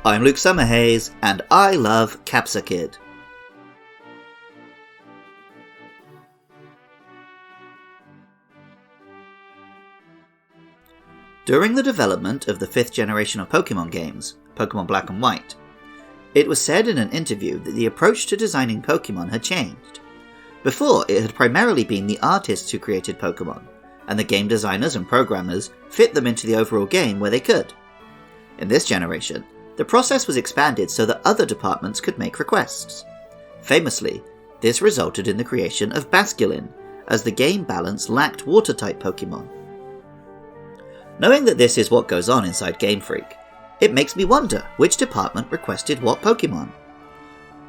I'm Luke Summerhays, and I love Capsukid. During the development of the 5th generation of Pokemon games, Pokemon Black and White, it was said in an interview that the approach to designing Pokemon had changed. Before, it had primarily been the artists who created Pokemon, and the game designers and programmers fit them into the overall game where they could. In this generation, the process was expanded so that other departments could make requests. Famously, this resulted in the creation of Basculin, as the game balance lacked water-type Pokemon. Knowing that this is what goes on inside Game Freak, it makes me wonder which department requested what Pokemon.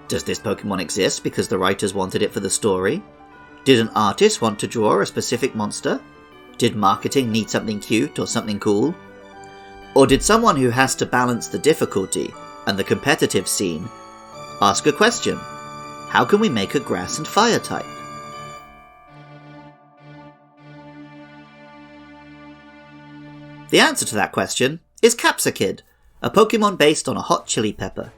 Does this Pokemon exist because the writers wanted it for the story? Did an artist want to draw a specific monster? Did marketing need something cute or something cool? Or did someone who has to balance the difficulty and the competitive scene ask a question? How can we make a grass and fire type? The answer to that question is Capsukid, a Pokemon based on a hot chili pepper.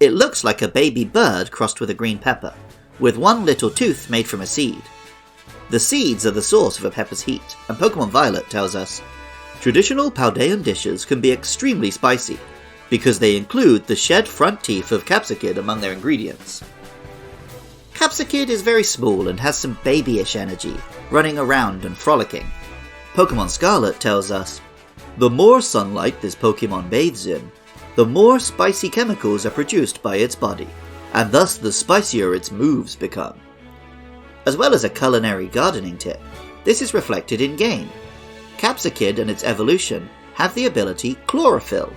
It looks like a baby bird crossed with a green pepper, with one little tooth made from a seed. The seeds are the source of a pepper's heat, and Pokemon Violet tells us, traditional Paldean dishes can be extremely spicy, because they include the shed front teeth of Capsukid among their ingredients. Capsukid is very small and has some babyish energy, running around and frolicking. Pokemon Scarlet tells us, the more sunlight this Pokemon bathes in, the more spicy chemicals are produced by its body, and thus the spicier its moves become. As well as a culinary gardening tip, this is reflected in-game. Capsukid and its evolution have the ability Chlorophyll,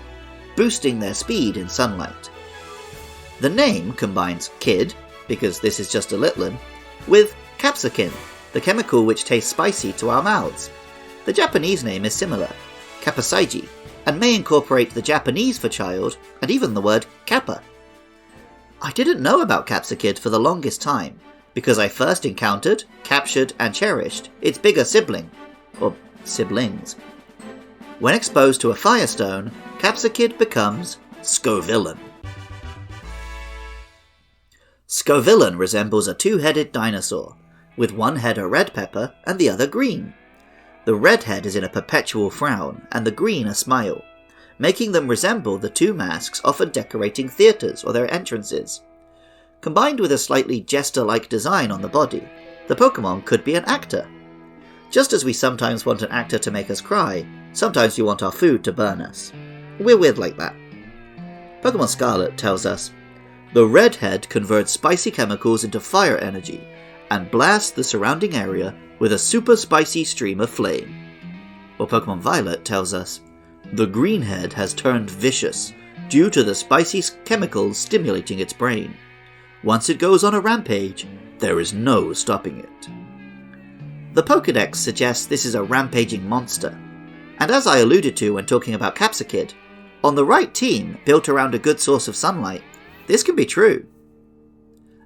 boosting their speed in sunlight. The name combines kid, because this is just a litlin, with capsicum, the chemical which tastes spicy to our mouths. The Japanese name is similar, Kappaseiji, and may incorporate the Japanese for child and even the word kappa. I didn't know about Capsukid for the longest time, because I first encountered, captured, and cherished its bigger sibling, or siblings. When exposed to a Firestone, Capsukid becomes Scovillain. Scovillain resembles a two-headed dinosaur, with one head a red pepper and the other green. The red head is in a perpetual frown, and the green a smile, making them resemble the two masks often decorating theatres or their entrances. Combined with a slightly jester-like design on the body, the Pokemon could be an actor. Just as we sometimes want an actor to make us cry, sometimes we want our food to burn us. We're weird like that. Pokemon Scarlet tells us, the red head converts spicy chemicals into fire energy, and blasts the surrounding area with a super spicy stream of flame. While Pokemon Violet tells us, the green head has turned vicious due to the spicy chemicals stimulating its brain. Once it goes on a rampage, there is no stopping it. The Pokédex suggests this is a rampaging monster, and as I alluded to when talking about Capsukid, on the right team built around a good source of sunlight, this can be true.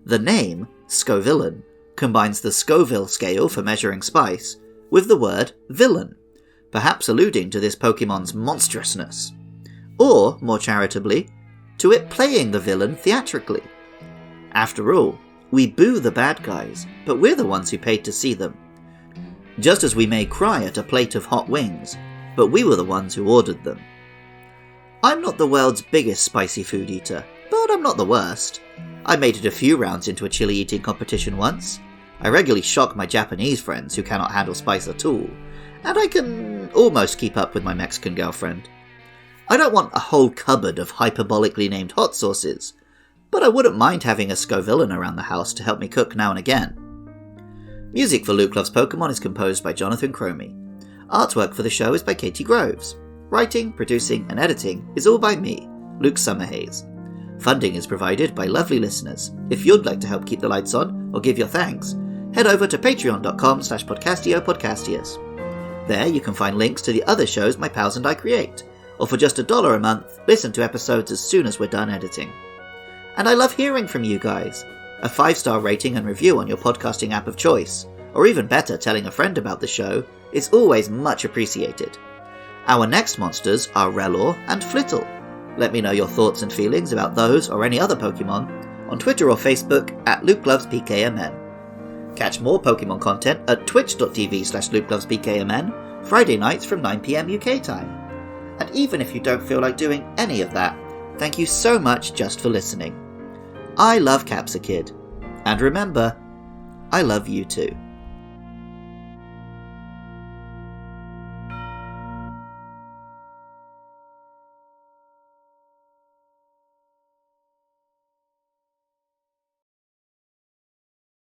The name, Scovillain, combines the Scoville scale for measuring spice with the word villain, perhaps alluding to this Pokemon's monstrousness, or, more charitably, to it playing the villain theatrically. After all, we boo the bad guys, but we're the ones who paid to see them. Just as we may cry at a plate of hot wings, but we were the ones who ordered them. I'm not the world's biggest spicy food eater, but I'm not the worst. I made it a few rounds into a chili eating competition once. I regularly shock my Japanese friends who cannot handle spice at all, and I can almost keep up with my Mexican girlfriend. I don't want a whole cupboard of hyperbolically named hot sauces, but I wouldn't mind having a Scovillain around the house to help me cook now and again. Music for Luke Loves Pokemon is composed by Jonathan Cromie. Artwork for the show is by Katie Groves. Writing, producing, and editing is all by me, Luke Summerhays. Funding is provided by lovely listeners. If you'd like to help keep the lights on, or give your thanks, head over to patreon.com/podcastiopodcastias. There you can find links to the other shows my pals and I create, or for just $1 a month, listen to episodes as soon as we're done editing. And I love hearing from you guys. A 5-star rating and review on your podcasting app of choice, or even better, telling a friend about the show, is always much appreciated. Our next monsters are Relor and Flittle. Let me know your thoughts and feelings about those or any other Pokemon on Twitter or Facebook at LukeLovesPKMN. Catch more Pokemon content at twitch.tv/LukeLovesPKMN Friday nights from 9pm UK time. And even if you don't feel like doing any of that, thank you so much just for listening. I love Capsukid. And remember, I love you too.